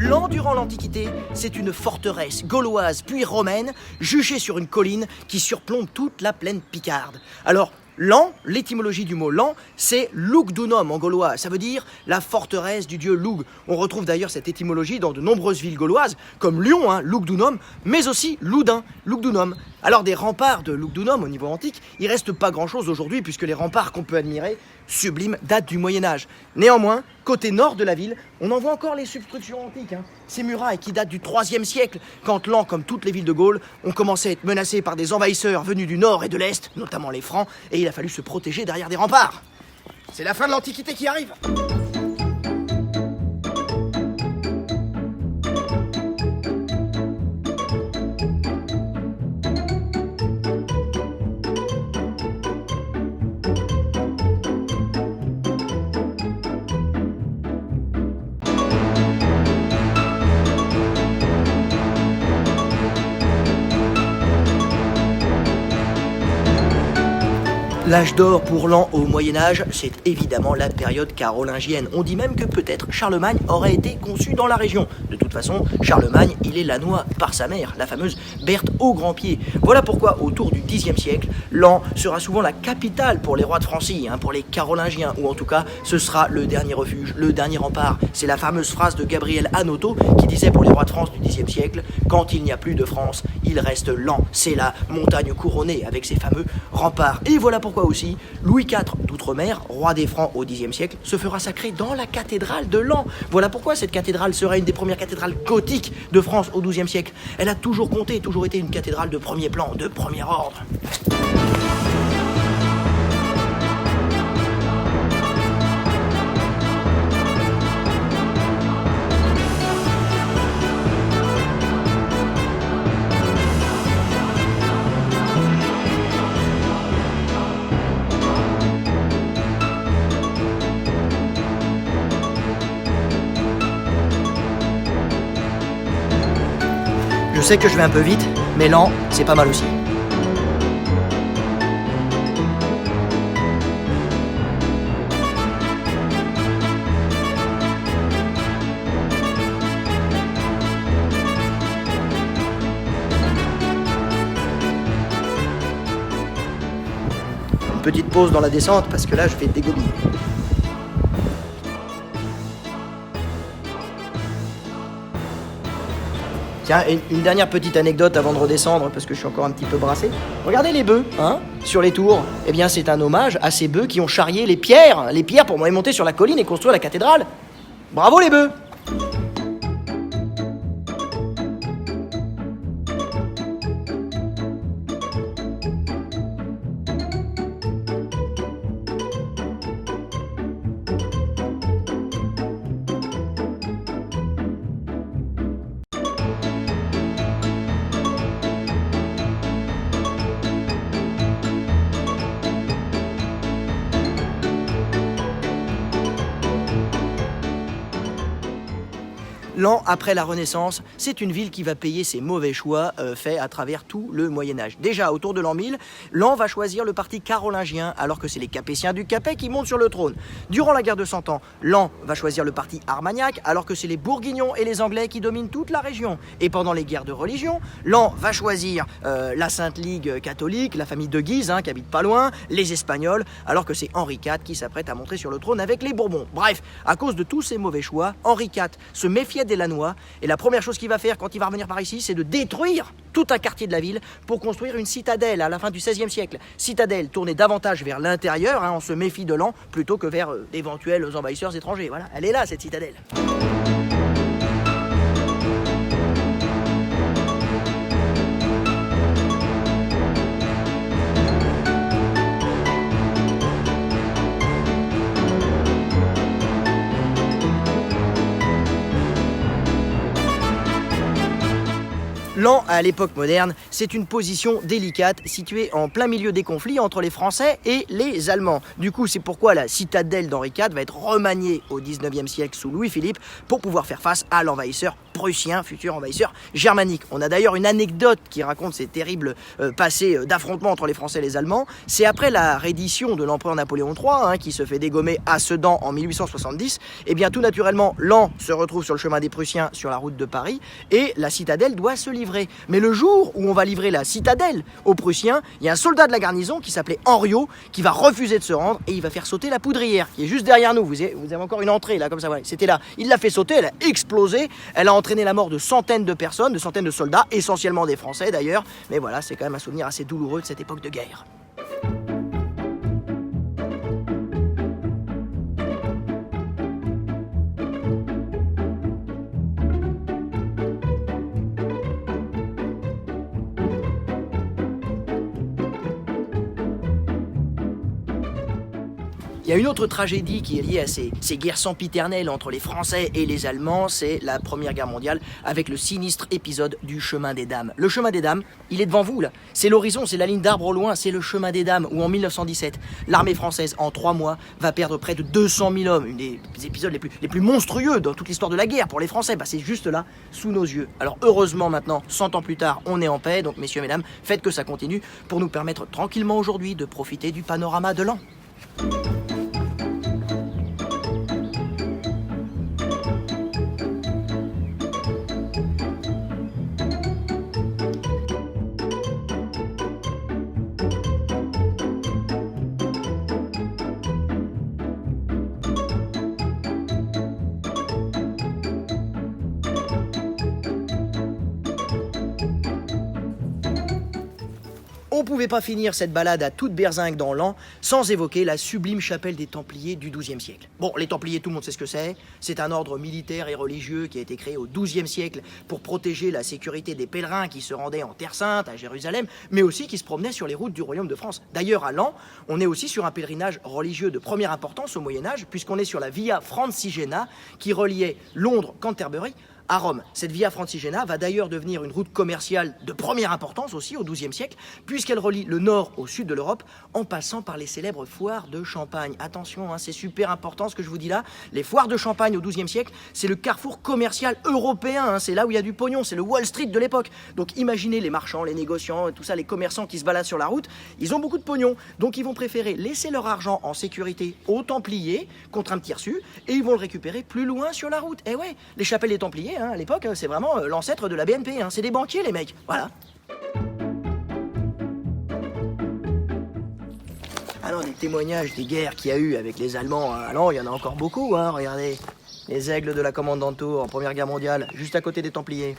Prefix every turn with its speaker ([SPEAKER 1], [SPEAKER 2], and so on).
[SPEAKER 1] Laon, durant l'Antiquité, c'est une forteresse gauloise puis romaine, juchée sur une colline qui surplombe toute la plaine picarde. Alors, Laon, l'étymologie du mot Laon, c'est Lugdunum en gaulois, ça veut dire la forteresse du dieu Lug. On retrouve d'ailleurs cette étymologie dans de nombreuses villes gauloises, comme Lyon, Lugdunum, mais aussi Loudun, Lugdunum. Alors des remparts de Lugdunum au niveau antique, il reste pas grand-chose aujourd'hui puisque les remparts qu'on peut admirer, sublimes, datent du Moyen-Âge. Néanmoins, côté nord de la ville, on en voit encore les substructions antiques. Ces murailles qui datent du IIIe siècle, quand Laon, comme toutes les villes de Gaule, ont commencé à être menacées par des envahisseurs venus du nord et de l'est, notamment les Francs, et il a fallu se protéger derrière des remparts. C'est la fin de l'Antiquité qui arrive. L'âge d'or pour Laon au Moyen-Âge, c'est évidemment la période carolingienne. On dit même que peut-être Charlemagne aurait été conçu dans la région. De toute façon, Charlemagne, il est lannois par sa mère, la fameuse Berthe au Grand-Pied. Voilà pourquoi, autour du Xe siècle, Laon sera souvent la capitale pour les rois de Francie, pour les carolingiens, ou en tout cas, ce sera le dernier refuge, le dernier rempart. C'est la fameuse phrase de Gabriel Hanotaux qui disait pour les rois de France du Xe siècle, quand il n'y a plus de France, il reste Laon. C'est la montagne couronnée avec ses fameux remparts. Et voilà pourquoi aussi, Louis IV d'Outre-mer, roi des Francs au Xe siècle, se fera sacrer dans la cathédrale de Laon. Voilà pourquoi cette cathédrale sera une des premières cathédrales gothiques de France au XIIe siècle. Elle a toujours compté, toujours été une cathédrale de premier plan, de premier ordre. Je sais que je vais un peu vite, mais Laon, c'est pas mal aussi. Une petite pause dans la descente parce que là, je vais dégobiller. Tiens, une dernière petite anecdote avant de redescendre, parce que je suis encore un petit peu brassé. Regardez les bœufs, sur les tours. Eh bien, c'est un hommage à ces bœufs qui ont charrié les pierres pour monter sur la colline et construire la cathédrale. Bravo les bœufs! Laon, après la Renaissance, c'est une ville qui va payer ses mauvais choix faits à travers tout le Moyen-Âge. Déjà, autour de l'an 1000, Laon va choisir le parti carolingien, alors que c'est les Capétiens du Capet qui montent sur le trône. Durant la guerre de Cent Ans, Laon va choisir le parti armagnac, alors que c'est les Bourguignons et les Anglais qui dominent toute la région. Et pendant les guerres de religion, Laon va choisir la Sainte Ligue catholique, la famille de Guise, qui habite pas loin, les Espagnols, alors que c'est Henri IV qui s'apprête à monter sur le trône avec les Bourbons. Bref, à cause de tous ces mauvais choix, Henri IV se méfiait des Lannois, et la première chose qu'il va faire quand il va revenir par ici, c'est de détruire tout un quartier de la ville pour construire une citadelle à la fin du XVIe siècle. Citadelle tournée davantage vers l'intérieur, on se méfie de Laon, plutôt que vers d'éventuels envahisseurs étrangers. Voilà, elle est là cette citadelle. Laon, à l'époque moderne, c'est une position délicate située en plein milieu des conflits entre les Français et les Allemands. Du coup, c'est pourquoi la citadelle d'Henri IV va être remaniée au XIXe siècle sous Louis-Philippe pour pouvoir faire face à l'envahisseur Prussiens, futurs envahisseurs germaniques. On a d'ailleurs une anecdote qui raconte ces terribles passés d'affrontements entre les Français et les Allemands. C'est après la reddition de l'empereur Napoléon III, qui se fait dégommer à Sedan en 1870, et bien tout naturellement, Laon se retrouve sur le chemin des Prussiens sur la route de Paris, et la citadelle doit se livrer. Mais le jour où on va livrer la citadelle aux Prussiens, il y a un soldat de la garnison qui s'appelait Henriot, qui va refuser de se rendre, et il va faire sauter la poudrière, qui est juste derrière nous. Vous avez encore une entrée, là, comme ça, voilà. C'était là. Il l'a fait sauter, elle a explosé, elle a entraîné la mort de centaines de personnes, de centaines de soldats, essentiellement des Français d'ailleurs. Mais voilà, c'est quand même un souvenir assez douloureux de cette époque de guerre. Il y a une autre tragédie qui est liée à ces guerres sempiternelles entre les Français et les Allemands, c'est la Première Guerre mondiale avec le sinistre épisode du chemin des dames. Le chemin des dames, il est devant vous là, c'est l'horizon, c'est la ligne d'arbre au loin, c'est le chemin des dames où en 1917, l'armée française en 3 mois va perdre près de 200 000 hommes, une des épisodes les plus monstrueux dans toute l'histoire de la guerre pour les Français. C'est juste là, sous nos yeux. Alors heureusement maintenant, 100 ans plus tard, on est en paix, donc messieurs, mesdames, faites que ça continue pour nous permettre tranquillement aujourd'hui de profiter du panorama de l'an. On pouvait pas finir cette balade à toute berzingue dans l'an sans évoquer la sublime chapelle des Templiers du XIIe siècle. Bon, les Templiers, tout le monde sait ce que c'est. C'est un ordre militaire et religieux qui a été créé au XIIe siècle pour protéger la sécurité des pèlerins qui se rendaient en Terre Sainte, à Jérusalem, mais aussi qui se promenaient sur les routes du Royaume de France. D'ailleurs, à Laon, on est aussi sur un pèlerinage religieux de première importance au Moyen-Âge, puisqu'on est sur la Via Francigena qui reliait Londres-Canterbury à Rome. Cette Via Francigena va d'ailleurs devenir une route commerciale de première importance aussi au XIIe siècle, puisqu'elle relie le nord au sud de l'Europe en passant par les célèbres foires de Champagne. Attention, c'est super important ce que je vous dis là. Les foires de Champagne au XIIe siècle, c'est le carrefour commercial européen. C'est là où il y a du pognon, c'est le Wall Street de l'époque. Donc imaginez les marchands, les négociants, tout ça, les commerçants qui se baladent sur la route, ils ont beaucoup de pognon. Donc ils vont préférer laisser leur argent en sécurité aux Templiers contre un petit reçu et ils vont le récupérer plus loin sur la route. Et ouais, les chapelles des Templiers, à l'époque, c'est vraiment l'ancêtre de la BNP. C'est des banquiers, les mecs. Voilà. Alors, des témoignages des guerres qu'il y a eu avec les Allemands à Laon, il y en a encore beaucoup. Regardez, les aigles de la commande d'Antour en Première Guerre mondiale, juste à côté des Templiers.